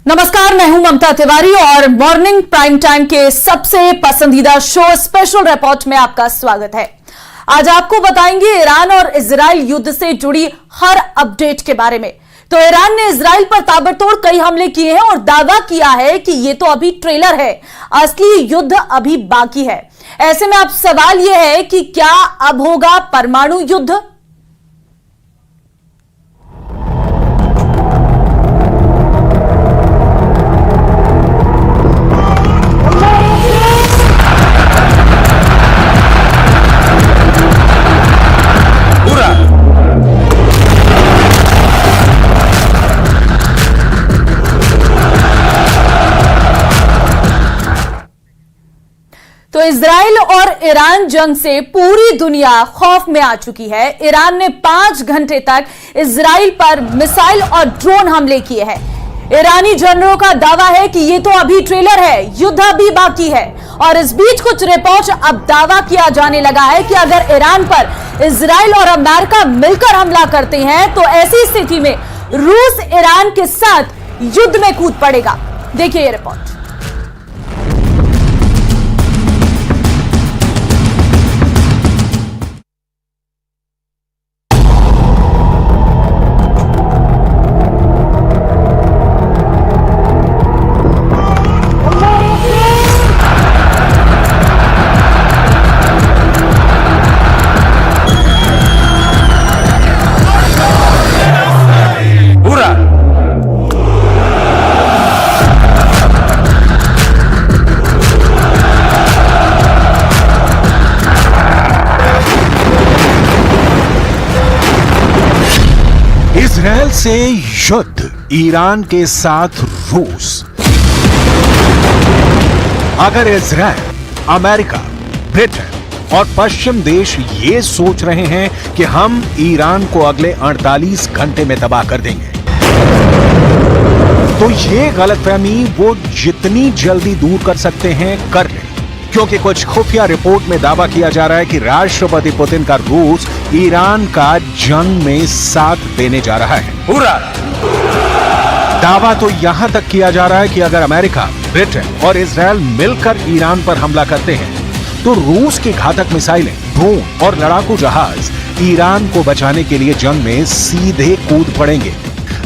नमस्कार, मैं हूं ममता तिवारी और मॉर्निंग प्राइम टाइम के सबसे पसंदीदा शो स्पेशल रिपोर्ट में आपका स्वागत है। आज आपको बताएंगे ईरान और इजराइल युद्ध से जुड़ी हर अपडेट के बारे में। तो ईरान ने इजराइल पर ताबड़तोड़ कई हमले किए हैं और दावा किया है कि यह तो अभी ट्रेलर है, असली युद्ध अभी बाकी है। ऐसे में अब सवाल यह है कि क्या अब होगा परमाणु युद्ध? तो इजराइल और ईरान जंग से पूरी दुनिया खौफ में आ चुकी है। ईरान ने 5 घंटे तक इजराइल पर मिसाइल और ड्रोन हमले किए हैं। ईरानी जनरलों का दावा है कि यह तो अभी ट्रेलर है, युद्ध अभी बाकी है। और इस बीच कुछ रिपोर्ट अब दावा किया जाने लगा है कि अगर ईरान पर इजराइल और अमेरिका मिलकर हमला करते हैं तो ऐसी स्थिति में रूस ईरान के साथ युद्ध में कूद पड़ेगा। देखिए ये रिपोर्ट। इजराइल से युद्ध, ईरान के साथ रूस। अगर इजराइल, अमेरिका, ब्रिटेन और पश्चिम देश ये सोच रहे हैं कि हम ईरान को अगले 48 घंटे में तबाह कर देंगे, तो ये गलतफहमी वो जितनी जल्दी दूर कर सकते हैं कर लें, क्योंकि कुछ खुफिया रिपोर्ट में दावा किया जा रहा है कि राष्ट्रपति पुतिन का रूस ईरान का जंग में साथ देने जा रहा है। पूरा दावा तो यहां तक किया जा रहा है कि अगर अमेरिका, ब्रिटेन और इजराइल मिलकर ईरान पर हमला करते हैं तो रूस की घातक मिसाइलें, ड्रोन और लड़ाकू जहाज ईरान को बचाने के लिए जंग में सीधे कूद पड़ेंगे।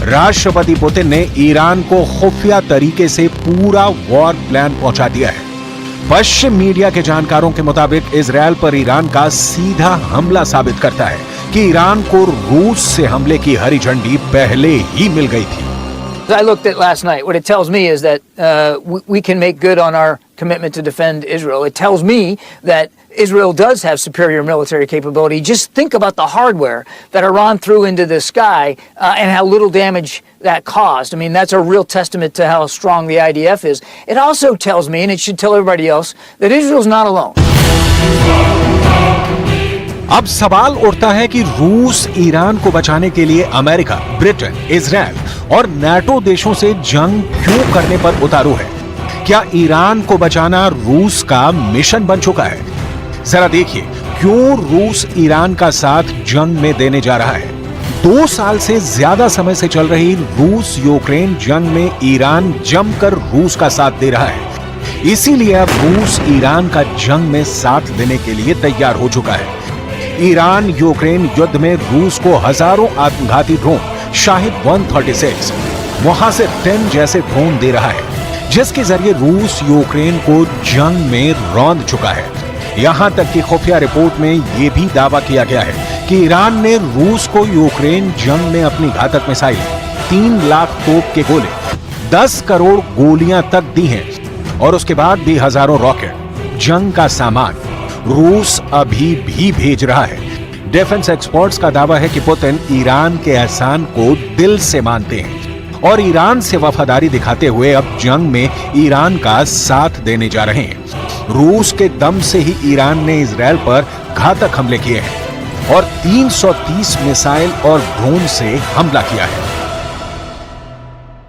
राष्ट्रपति पुतिन ने ईरान को खुफिया तरीके से पूरा वॉर प्लान पहुंचा दिया है। पश्चिम मीडिया के जानकारों के मुताबिक इजराइल पर ईरान का सीधा हमला साबित करता है कि ईरान को रूस से हमले की हरी झंडी पहले ही मिल गई थी। I looked at last night. What it tells me is that we can make good on our commitment to defend Israel. It tells me that Israel does have superior military capability. Just think about the hardware that Iran threw into the sky and how little damage that caused. I mean, that's a real testament to how strong the IDF is. It also tells me, and it should tell everybody else, that Israel's not alone. अब सवाल उठता है कि रूस Iran को बचाने के लिए अमेरिका, ब्रिटेन, इजराइल और नाटो देशों से जंग क्यों करने पर उतारू है? क्या ईरान को बचाना रूस का मिशन बन चुका है? जरा देखिए क्यों रूस ईरान का साथ जंग में देने जा रहा है। 2 साल से ज्यादा समय से चल रही रूस यूक्रेन जंग में ईरान जमकर रूस का साथ दे रहा है। इसीलिए अब रूस ईरान का जंग में साथ देने के लिए तैयार हो चुका है। ईरान यूक्रेन युद्ध में रूस को हजारों आत्मघाती ड्रोन शाहिद 136 वहां से 10 जैसे ड्रोन दे रहा है, जिसके जरिए रूस यूक्रेन को जंग में रौंद चुका है। यहां तक कि खुफिया रिपोर्ट में यह भी दावा किया गया है कि ईरान ने रूस को यूक्रेन जंग में अपनी घातक मिसाइल 3 लाख तोप के गोले, 10 करोड़ गोलियां तक दी हैं और उसके बाद भी हजारों रॉकेट, जंग का सामान रूस अभी भी भेज रहा है। डिफेंस एक्सपर्ट्स का दावा है कि पुतिन ईरान के एहसान को दिल से मानते हैं और ईरान से वफादारी दिखाते हुए अब जंग में ईरान का साथ देने जा रहे हैं। रूस के दम से ही ईरान ने इजराइल पर घातक हमले किए हैं और 330 मिसाइल और ड्रोन से हमला किया है।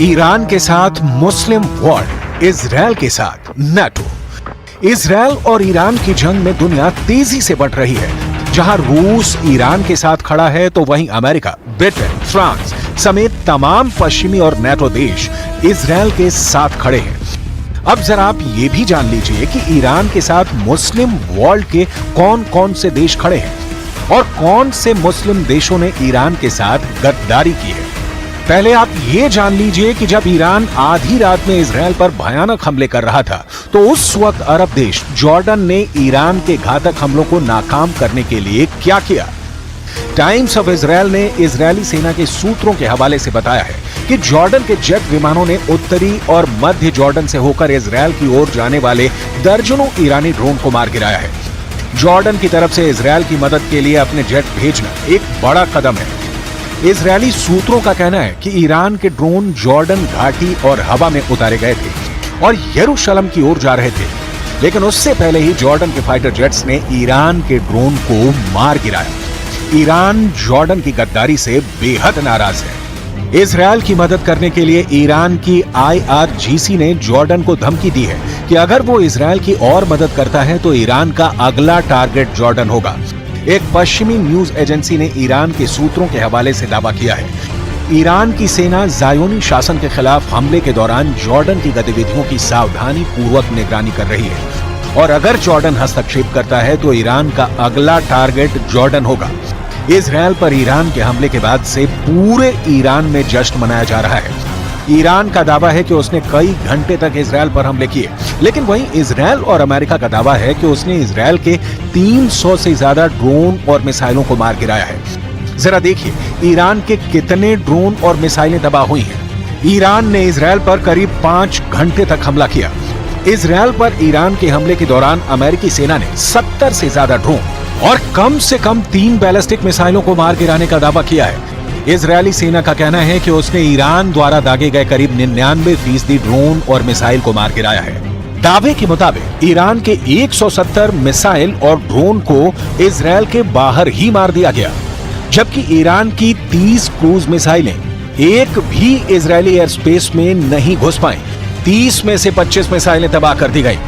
ईरान के साथ मुस्लिम वर्ल्ड, इजराइल के साथ नाटो। इजराइल और ईरान की जंग में दुनिया तेजी से बढ़ रही है। जहां रूस ईरान के साथ खड़ा है तो वहीं अमेरिका, ब्रिटेन, फ्रांस समेत तमाम पश्चिमी और नाटो देश इजराइल के साथ खड़े हैं। अब जरा आप ये भी जान लीजिए कि ईरान के साथ मुस्लिम वर्ल्ड के कौन कौन से देश खड़े हैं और कौन से मुस्लिम देशों ने ईरान के साथ गद्दारी की है। पहले आप ये जान लीजिए कि जब ईरान आधी रात में इजराइल पर भयानक हमले कर रहा था तो उस वक्त अरब देश जॉर्डन ने ईरान के घातक हमलों को नाकाम करने के लिए क्या किया। टाइम्स ऑफ इजराइल ने इजरायली सेना के सूत्रों के हवाले से बताया है कि जॉर्डन के जेट विमानों ने उत्तरी और मध्य जॉर्डन से होकर इजराइल की ओर जाने वाले दर्जनों ईरानी ड्रोन को मार गिराया है। जॉर्डन की तरफ से इजराइल की मदद के लिए अपने जेट भेजना एक बड़ा कदम है। इजरायली सूत्रों का कहना है कि ईरान के ड्रोन जॉर्डन घाटी और हवा में उतारे गए थे और यरूशलेम की ओर जा रहे थे, लेकिन उससे पहले ही जॉर्डन के फाइटर जेट्स ने ईरान के ड्रोन को मार गिराया। ईरान जॉर्डन की गद्दारी से बेहद नाराज है। इजराइल की मदद करने के लिए ईरान की IRGC ने जॉर्डन को धमकी दी है कि अगर वो इजराइल की और मदद करता है तो ईरान का अगला टारगेट जॉर्डन होगा। एक पश्चिमी न्यूज एजेंसी ने ईरान के सूत्रों के हवाले से दावा किया है ईरान की सेना ज़ायोनी शासन के खिलाफ हमले के दौरान जॉर्डन की गतिविधियों की सावधानी पूर्वक निगरानी कर रही है और अगर जॉर्डन हस्तक्षेप करता है तो ईरान का अगला टारगेट जॉर्डन होगा। इजराइल पर ईरान के हमले के बाद से पूरे ईरान में जश्न मनाया जा रहा है। ईरान का दावा है कि उसने कई घंटे तक इजराइल पर हमले किए, लेकिन वहीं इजराइल और अमेरिका का दावा है कि उसने इजराइल के 300 से ज्यादा ड्रोन और मिसाइलों को मार गिराया है। जरा देखिए ईरान के कितने ड्रोन और मिसाइलें तबाह हुई हैं। ईरान ने इजराइल पर करीब 5 घंटे तक हमला किया। इजराइल पर ईरान के हमले के दौरान अमेरिकी सेना ने 70 से ज्यादा ड्रोन और कम से कम 3 बैलिस्टिक मिसाइलों को मार गिराने का दावा किया है। इजरायली सेना का कहना है कि उसने ईरान द्वारा दागे गए करीब 99% ड्रोन और मिसाइल को मार गिराया है। दावे के मुताबिक ईरान के 170 मिसाइल और ड्रोन को इजराइल के बाहर ही मार दिया गया, जबकि ईरान की 30 क्रूज मिसाइलें एक भी इजरायली एयर स्पेस में नहीं घुस पाई। 30 में से 25 मिसाइलें तबाह कर दी गई।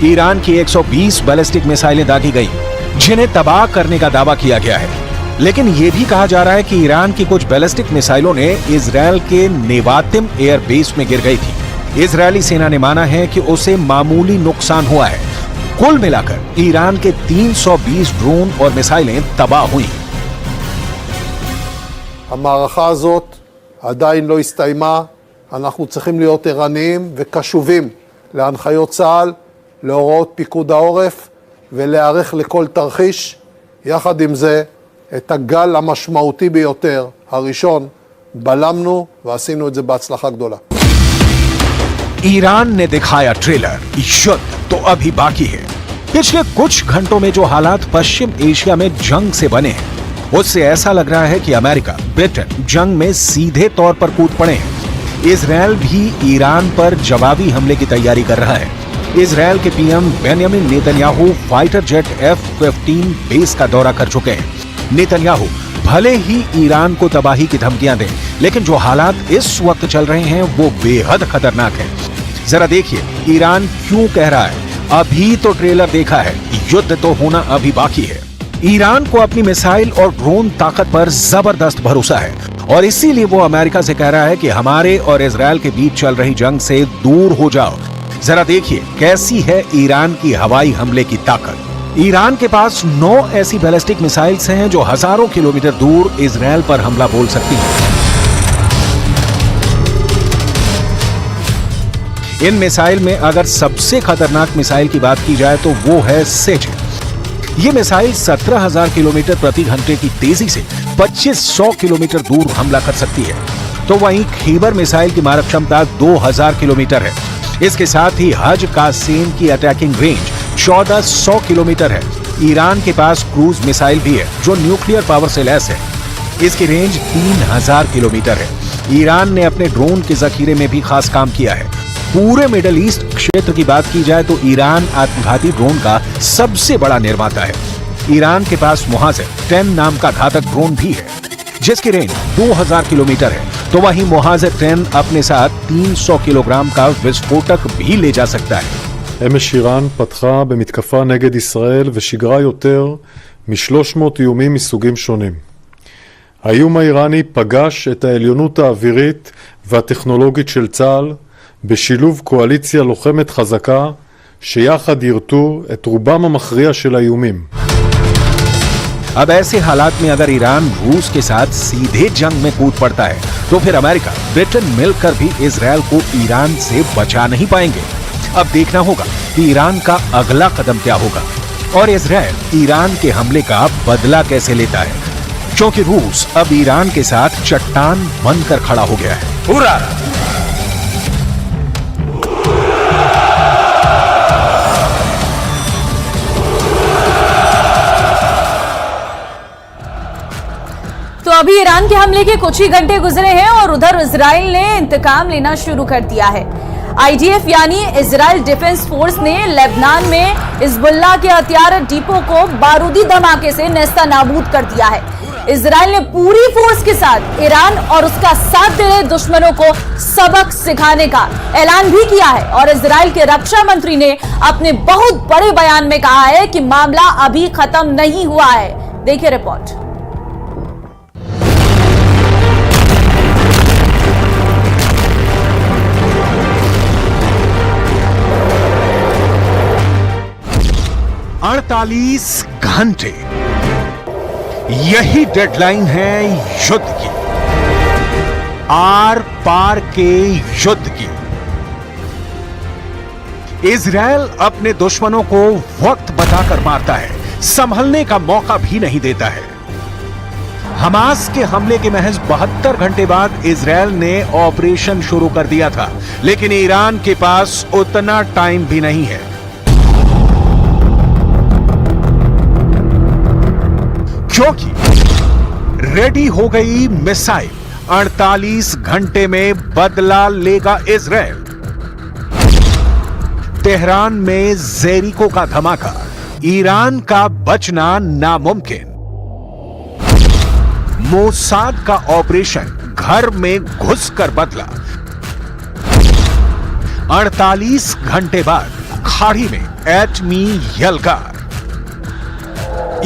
ईरान की 120 बैलिस्टिक मिसाइलें दागी गई, जिन्हें तबाह करने का दावा किया गया है। लेकिन यह भी कहा जा रहा है कि ईरान की कुछ बैलिस्टिक मिसाइलों ने इजराइल के नेवातिम एयर बेस में गिर गई थी। इजरायली सेना ने माना है कि उसे मामूली नुकसान हुआ है। कुल मिलाकर ईरान के 320 ड्रोन और मिसाइलें तबाह हुई। המערכה הזאת עדיין לא הסתיימה. אנחנו צריכים להיות ערניים וקשובים להנחיות צה"ל, להוראות פיקוד העורף ולהיערך לכל תרחיש. יחד עם זה, את הגל המשמעותי ביותר, הראשון, בלמנו ועשינו את זה בהצלחה גדולה. ईरान ने दिखाया ट्रेलर, युद्ध तो अभी बाकी है। पिछले कुछ घंटों में जो हालात पश्चिम एशिया में जंग से बने हैं, उससे ऐसा लग रहा है कि अमेरिका, ब्रिटेन जंग में सीधे तौर पर कूद पड़े हैं। इजराइल भी ईरान पर जवाबी हमले की तैयारी कर रहा है। इजराइल के PM Benjamin Netanyahu fighter jet F-15 base का दौरा कर चुके हैं। नेतन्याहू भले ही ईरान को तबाही की धमकियां दें, लेकिन जो हालात इस वक्त चल रहे हैं वो बेहद खतरनाक है। जरा देखिए ईरान क्यों कह रहा है अभी तो ट्रेलर देखा है, युद्ध तो होना अभी बाकी है। ईरान को अपनी मिसाइल और ड्रोन ताकत पर जबरदस्त भरोसा है और इसीलिए वो अमेरिका से कह रहा है कि हमारे और इजराइल के बीच चल रही जंग से दूर हो जाओ। जरा देखिए कैसी है ईरान की हवाई हमले की ताकत। ईरान के पास 9 ऐसी बैलिस्टिक मिसाइल्स हैं जो हजारों किलोमीटर दूर इजराइल पर हमला बोल सकती हैं। इन मिसाइल में अगर सबसे खतरनाक मिसाइल की बात की जाए तो वो है सेज। ये मिसाइल 17,000 किलोमीटर प्रति घंटे की तेजी से 2500 किलोमीटर दूर हमला कर सकती है। तो वहीं खैबर मिसाइल की मारक क्षमता 2000 किलोमीटर है। इसके साथ ही हज कासेम की अटैकिंग रेंज 1400 किलोमीटर है। ईरान के पास क्रूज मिसाइल भी है जो न्यूक्लियर पावर से लैस है। इसकी रेंज 3000 किलोमीटर है। ईरान ने अपने ड्रोन के जखीरे में भी खास काम किया है। पूरे मिडिल ईस्ट क्षेत्र की बात की जाए तो ईरान आत्मघाती ड्रोन का सबसे बड़ा निर्माता है। ईरान के पास मुहाजिर 10 नाम का घातक ड्रोन भी है, जिसकी रेंज 2000 किलोमीटर है। तो वहीं मुहाजिर 10 अपने साथ 300 किलोग्राम का विस्फोटक भी ले जा सकता है। אמש איראן פתחה במתקפה נגד ישראל ושיגרה יותר מ-300 איומים מסוגים שונים. האיום האיראני פגש את העליונות האווירית והטכנולוגית של צה"ל בשילוב קואליציה לוחמת חזקה שיחד ירתו את רובם המכריע של האיומים. अब ऐसे हालात में अगर ईरान रूस के साथ सीधे जंग में कूद पड़ता है तो फिर अमेरिका, ब्रिटेन मिलकर भी इजरायल को ईरान से बचा नहीं पाएंगे। अब देखना होगा कि ईरान का अगला कदम क्या होगा और इजरायल ईरान के हमले का बदला कैसे लेता है, क्योंकि रूस अब ईरान के साथ चट्टान बनकर खड़ा हो गया है। पूरा तो अभी ईरान के हमले के कुछ ही घंटे गुजरे हैं और उधर इजराइल ने इंतकाम लेना शुरू कर दिया है। आईडीएफ यानी इजराइल डिफेंस फोर्स ने लेबनान में हिजबुल्लाह के हथियार डिपो को बारूदी धमाके से नेस्तनाबूद कर दिया है। इजराइल ने पूरी फोर्स के साथ ईरान और उसका साथ दे रहे दुश्मनों को सबक सिखाने का ऐलान भी किया है और इजराइल के रक्षा मंत्री ने अपने बहुत बड़े बयान में कहा है कि मामला अभी खत्म नहीं हुआ है। देखिए रिपोर्ट। अड़तालीस घंटे, यही डेडलाइन है युद्ध की, आर पार के युद्ध की। इजरायल अपने दुश्मनों को वक्त बताकर मारता है, संभलने का मौका भी नहीं देता है। हमास के हमले के महज 72 घंटे बाद इजरायल ने ऑपरेशन शुरू कर दिया था, लेकिन ईरान के पास उतना टाइम भी नहीं है। क्योंकि रेडी हो गई मिसाइल, 48 घंटे में बदला लेगा इजरायल। तेहरान में जेरिको का धमाका, ईरान का बचना नामुमकिन। मोसाद का ऑपरेशन घर में घुसकर बदला। 48 घंटे बाद खाड़ी में एटमी यलगार।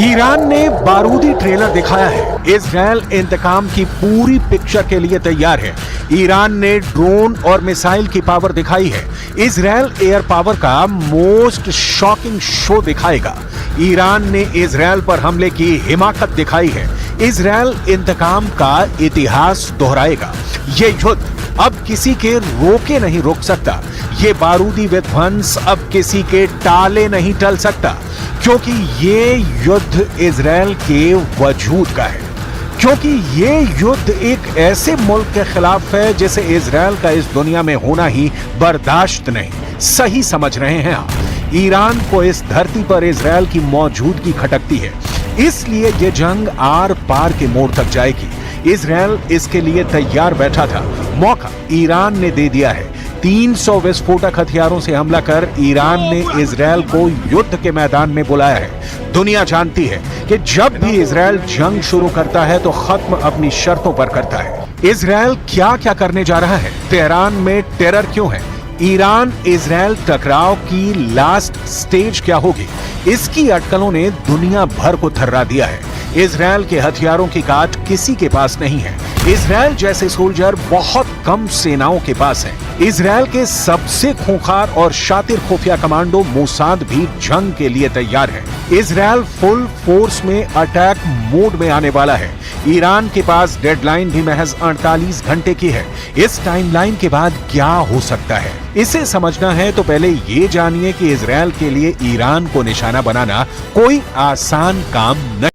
ईरान ने बारूदी ट्रेलर दिखाया है। इजरायल इंतकाम की पूरी पिक्चर के लिए तैयार है। ईरान ने ड्रोन और मिसाइल की पावर दिखाई है। इजरायल एयर पावर का मोस्ट शॉकिंग शो दिखाएगा। ईरान ने इजरायल पर हमले की हिमाकत दिखाई है। इजरायल इंतकाम का इतिहास दोहराएगा। ये युद्ध अब किसी के रोके नहीं रोक सकता। ये बारूदी विध्वंस अब किसी के टाले नहीं टल सकता, क्योंकि ये युद्ध इजरायल के वजूद का है। क्योंकि ये युद्ध एक ऐसे मुल्क के खिलाफ है जिसे इजरायल का इस दुनिया में होना ही बर्दाश्त नहीं। सही समझ रहे हैं आप। ईरान को इस धरती पर इजरायल की मौजूदगी खटकती है, इसलिए ये जंग आर पार के मोड़ तक जाएगी। इजरायल इसके लिए तैयार बैठा था, मौका ईरान ने दे दिया है। 300 विस्फोटक हथियारों से हमला कर ईरान ने इजरायल को युद्ध के मैदान में बुलाया है। दुनिया जानती है कि जब भी इजरायल जंग शुरू करता है तो खत्म अपनी शर्तों पर करता है। इजरायल क्या क्या करने जा रहा है? तेहरान में टेरर क्यों है? ईरान इजरायल टकराव की लास्ट स्टेज क्या होगी? इसकी अटकलों ने दुनिया भर को थर्रा दिया है। इजरायल के हथियारों की काट किसी के पास नहीं है। इजरायल जैसे सोल्जर बहुत कम सेनाओं के पास हैं। इजरायल के सबसे खूंखार और शातिर खुफिया कमांडो मोसाद भी जंग के लिए तैयार है। इजरायल फुल फोर्स में अटैक मोड में आने वाला है। ईरान के पास डेडलाइन भी महज 48 घंटे की है। इस टाइमलाइन के बाद क्या हो सकता है, इसे समझना है तो पहले ये जानिए कि इजरायल के लिए ईरान को निशाना बनाना कोई आसान काम नहीं।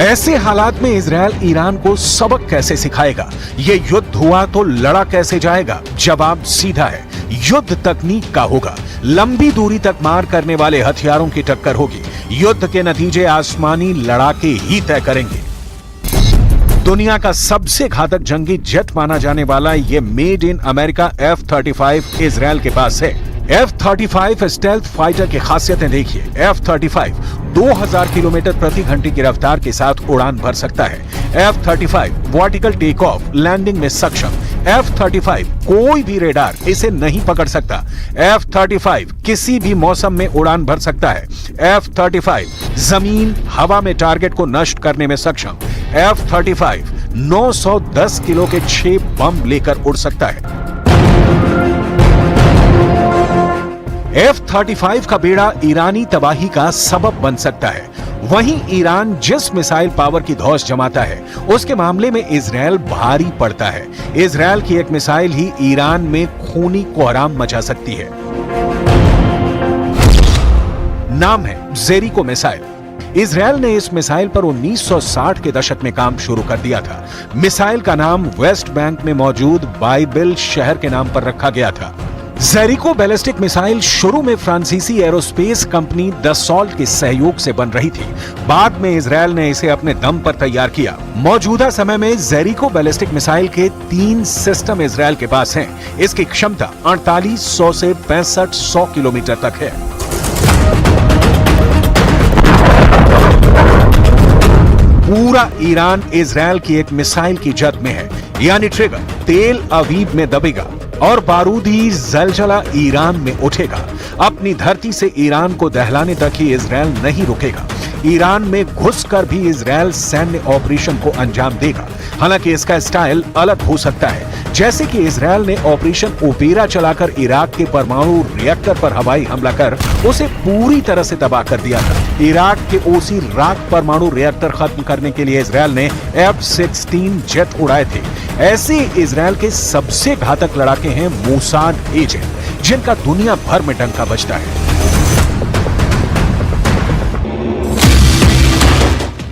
ऐसे हालात में इजरायल ईरान को सबक कैसे सिखाएगा? ये युद्ध हुआ तो लड़ा कैसे जाएगा? जवाब सीधा है, युद्ध तकनीक का होगा। लंबी दूरी तक मार करने वाले हथियारों की टक्कर होगी। युद्ध के नतीजे आसमानी लड़ाके ही तय करेंगे। दुनिया का सबसे घातक जंगी जेट माना जाने वाला ये made in America F-35 Israel के पास है। F-35 स्टेल्थ फाइटर की खासियतें देखिए। F-35 2000 किलोमीटर प्रति घंटे की रफ्तार के साथ उड़ान भर सकता है। F-35 vertical take off landing में सक्षम। F-35 कोई भी रेडार इसे नहीं पकड़ सकता। F-35 किसी भी मौसम में उड़ान भर सकता है। F-35 जमीन हवा में टारगेट को नष्ट करने में सक्षम। F-35 910 किलो के 6 बम लेकर उड़ सकता है। F-35 का बेड़ा ईरानी तबाही का सबब बन सकता है। वहीं ईरान जिस मिसाइल पावर की धौंस जमाता है उसके मामले में इजरायल भारी पड़ता है। इजरायल की एक मिसाइल ही ईरान में खूनी कोहराम मचा सकती है। नाम है जेरिको मिसाइल। इजरायल ने इस मिसाइल पर 1960 के दशक में काम शुरू कर दिया था। मिसाइल का नाम वेस्ट बैंक में मौजूद बाइबिल शहर के नाम पर रखा गया था। जेरिको बैलिस्टिक मिसाइल शुरू में फ्रांसीसी एरोस्पेस कंपनी दसॉल्ट के सहयोग से बन रही थी। बाद में इजरायल ने इसे अपने दम पर तैयार किया। मौजूदा समय में जेरिको बैलिस्टिक मिसाइल के 3 सिस्टम इजरायल के पास हैं। इसकी क्षमता 4800 से 6500 किलोमीटर तक है। पूरा ईरान इजरायल की एक मिसाइल की जद में है, यानी ट्रिगर तेल अवीव में दबेगा और बारूदी जलजला ईरान में उठेगा। अपनी धरती से ईरान को दहलाने तक ही इजरायल नहीं रुकेगा। ईरान में घुसकर भी इजरायल सैन्य ऑपरेशन को अंजाम देगा। हालांकि इसका स्टाइल अलग हो सकता है। जैसे कि इजरायल ने ऑपरेशन ओपेरा चलाकर इराक के परमाणु रिएक्टर पर हवाई हमला कर उसे पूरी तरह से तबाह कर दिया था। इराक के ओसी राक परमाणु रिएक्टर खत्म करने के लिए इजरायल ने F-16 जेट उड़ाए थे। ऐसे इजरायल के सबसे घातक लड़ाके हैं मोसाद एजेंट, जिनका दुनिया भर में डंका बजता है।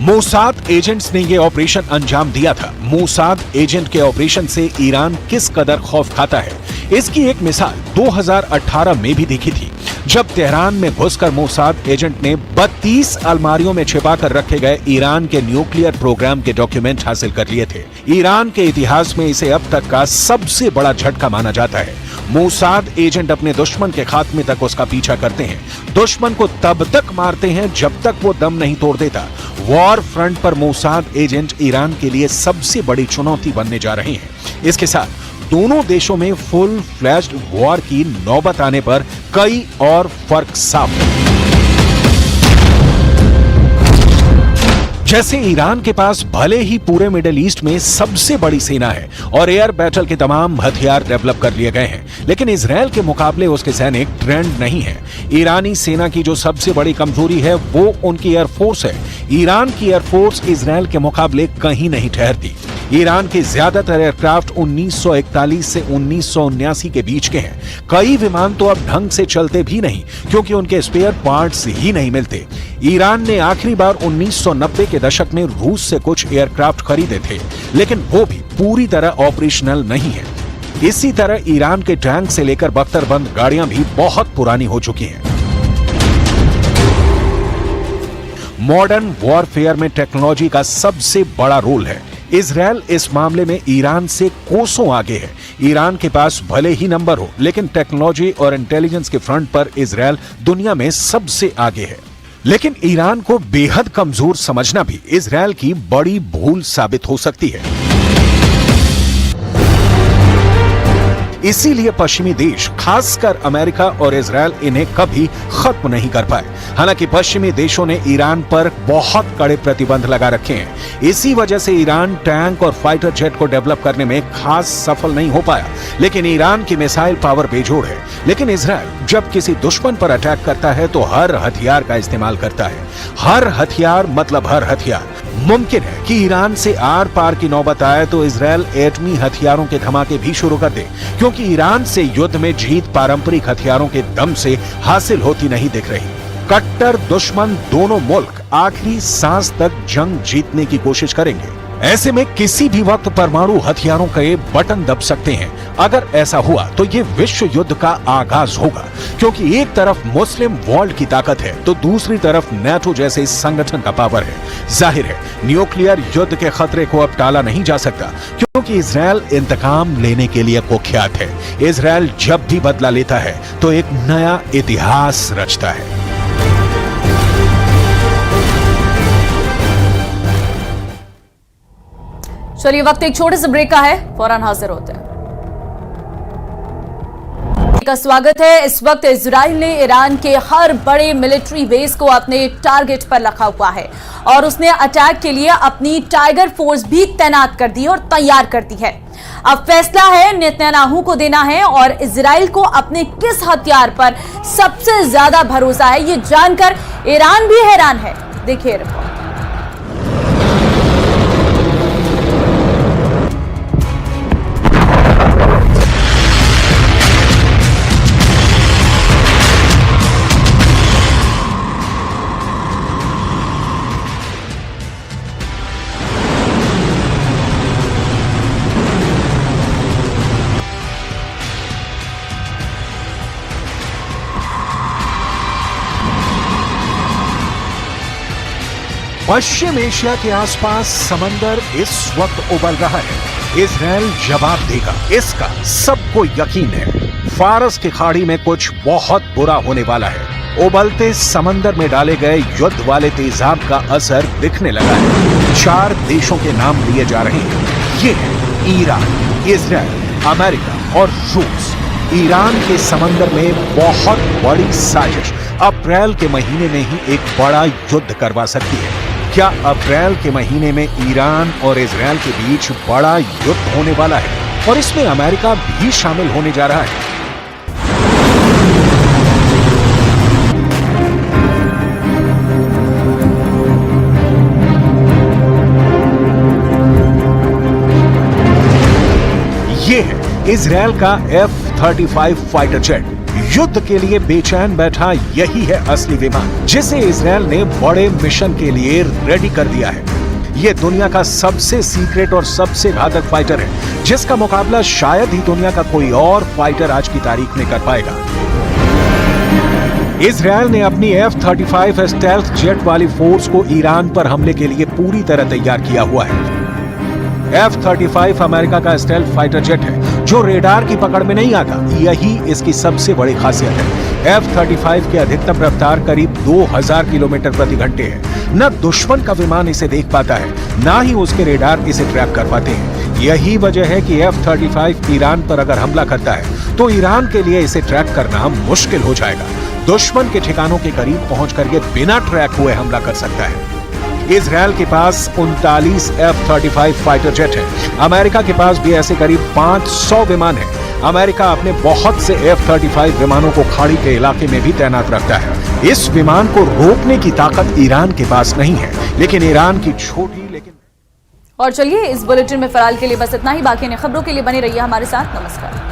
मोसाद एजेंट्स ने यह ऑपरेशन अंजाम दिया था। मोसाद एजेंट के ऑपरेशन से ईरान किस कदर खौफ खाता है, इसकी एक मिसाल 2018 में भी देखी थी, जब तेहरान में घुसकर मोसाद एजेंट ने 32 अलमारियों में छिपा कर रखे गए ईरान के न्यूक्लियर प्रोग्राम के डॉक्यूमेंट हासिल कर लिए थे। ईरान के इतिहास में इसे अब तक का सबसे बड़ा झटका माना जाता है। मोसाद एजेंट अपने दुश्मन के खात्मे तक उसका पीछा करते हैं। दुश्मन को तब तक मारते हैं जब तक वो दम नहीं तोड़ देता। वॉर फ्रंट पर मोसाद एजेंट ईरान के लिए सबसे बड़ी चुनौती बनने जा रहे हैं। इसके साथ दोनों देशों में फुल फ्लैश्ड वॉर की नौबत आने पर कई और फर्क साफ है। जैसे ईरान के पास भले ही पूरे मिडिल ईस्ट में सबसे बड़ी सेना है और एयर बैटल के तमाम हथियार डेवलप कर लिए गए हैं, लेकिन इजरायल के मुकाबले उसके सैनिक ट्रेंड नहीं है। ईरानी सेना की जो सबसे बड़ी कमजोरी है वो उनकी एयरफोर्स है। ईरान की एयरफोर्स इजरायल के मुकाबले कहीं नहीं ठहरती। ईरान के ज्यादातर एयरक्राफ्ट 1941 से 1979 के बीच के हैं। कई विमान तो अब ढंग से चलते भी नहीं क्योंकि उनके स्पेयर पार्ट्स ही नहीं मिलते। ईरान ने आखिरी बार 1990 के दशक में रूस से कुछ एयरक्राफ्ट खरीदे थे, लेकिन वो भी पूरी तरह ऑपरेशनल नहीं है। इसी तरह ईरान के टैंक से लेकर बख्तरबंद गाड़ियां भी बहुत पुरानी हो चुकी हैं। मॉडर्न वॉरफेयर में टेक्नोलॉजी का सबसे बड़ा रोल है। इजरायल इस मामले में ईरान से कोसों आगे है। ईरान के पास भले ही नंबर हो, लेकिन टेक्नोलॉजी और इंटेलिजेंस के फ्रंट पर इजरायल दुनिया में सबसे आगे है। लेकिन ईरान को बेहद कमजोर समझना भी इजरायल की बड़ी भूल साबित हो सकती है। इसीलिए पश्चिमी देश, खासकर अमेरिका और इजरायल, इन्हें कभी खत्म नहीं कर पाए। हालांकि पश्चिमी देशों ने ईरान पर बहुत कड़े प्रतिबंध लगा रखे हैं। इसी वजह से ईरान टैंक और फाइटर जेट को डेवलप करने में खास सफल नहीं हो पाया। लेकिन ईरान की मिसाइल पावर बेजोड़ है। लेकिन इजरायल जब किसी दुश्मन पर अटैक करता है तो हर हथियार का इस्तेमाल करता है। हर हथियार मतलब हर हथियार। मुमकिन है कि ईरान से आर पार की नौबत आए तो इजरायल एटमी हथियारों के धमाके भी शुरू कर दे, क्योंकि ईरान से युद्ध में जीत पारंपरिक हथियारों के दम से हासिल होती नहीं दिख रही। कट्टर दुश्मन दोनों मुल्क आखिरी सांस तक जंग जीतने की कोशिश करेंगे। ऐसे में किसी भी वक्त परमाणु हथियारों के बटन दब सकते हैं। अगर ऐसा हुआ तो ये विश्व युद्ध का आगाज होगा, क्योंकि एक तरफ मुस्लिम वर्ल्ड की ताकत है तो दूसरी तरफ नेटो जैसे संगठन का पावर है। जाहिर है न्यूक्लियर युद्ध के खतरे को अब टाला नहीं जा सकता, क्योंकि इजरायल इंतकाम लेने के लिए कुख्यात है। इजरायल जब भी बदला लेता है तो एक नया इतिहास रचता है। चलिए वक्त एक छोटे से ब्रेक का है, फौरन हाजिर होते हैं। का स्वागत है। इस वक्त इजराइल ने ईरान के हर बड़े मिलिट्री बेस को अपने टारगेट पर रखा हुआ है और उसने अटैक के लिए अपनी टाइगर फोर्स भी तैनात कर दी और तैयार कर दी है। अब फैसला है नेतन्याहू को देना है और इजराइल को अपने किस हथियार पर सबसे ज्यादा भरोसा है, ये जानकर ईरान भी हैरान है। देखिए रिपोर्ट। पश्चिम एशिया के आसपास समंदर इस वक्त उबल रहा है। इजरायल जवाब देगा, इसका सबको यकीन है। फारस की खाड़ी में कुछ बहुत बुरा होने वाला है। उबलते समंदर में डाले गए युद्ध वाले तेजाब का असर दिखने लगा है। 4 देशों के नाम लिए जा रहे हैं। ये है ईरान, इजरायल, अमेरिका और रूस। ईरान के समंदर में बहुत बड़ी साजिश अप्रैल के महीने में ही एक बड़ा युद्ध करवा सकती है। क्या अप्रैल के महीने में ईरान और इजरायल के बीच बड़ा युद्ध होने वाला है और इसमें अमेरिका भी शामिल होने जा रहा है? ये है इजरायल का F-35 फाइटर जेट। युद्ध के लिए बेचैन बैठा यही है असली विमान, जिसे इजरायल ने बड़े मिशन के लिए रेडी कर दिया है। यह दुनिया का सबसे सीक्रेट और सबसे घातक फाइटर है, जिसका मुकाबला शायद ही दुनिया का कोई और फाइटर आज की तारीख में कर पाएगा। इजरायल ने अपनी F-35 स्टेल्थ जेट वाली फोर्स को ईरान पर हमले के लिए पूरी तरह तैयार किया हुआ है। F-35 अमेरिका का स्टेल्थ फाइटर जेट है जो रेडार की पकड़ में नहीं आता। यही इसकी सबसे बड़ी खासियत है। F-35 की अधिकतम रफ्तार करीब 2000 किलोमीटर प्रति घंटे है। न दुश्मन का विमान इसे देख पाता है, ना ही उसके रेडार इसे ट्रैक कर पाते हैं। यही वजह है कि F-35 ईरान पर अगर हमला करता है तो ईरान के लिए इसे ट्रैक करना मुश्किल हो जाएगा। दुश्मन के ठिकानों के करीब पहुंचकर ये बिना ट्रैक हुए हमला कर सकता है। इजरायल के पास 39 F-35 फाइटर जेट है। अमेरिका के पास भी ऐसे करीब 500 विमान हैं। अमेरिका अपने बहुत से F-35 विमानों को खाड़ी के इलाके में भी तैनात रखता है। इस विमान को रोकने की ताकत ईरान के पास नहीं है, लेकिन ईरान की छोटी लेकिन। और चलिए इस बुलेटिन में फिलहाल के लिए बस इतना ही। बाकी अन्य खबरों के लिए बने रहिए हमारे साथ। नमस्कार।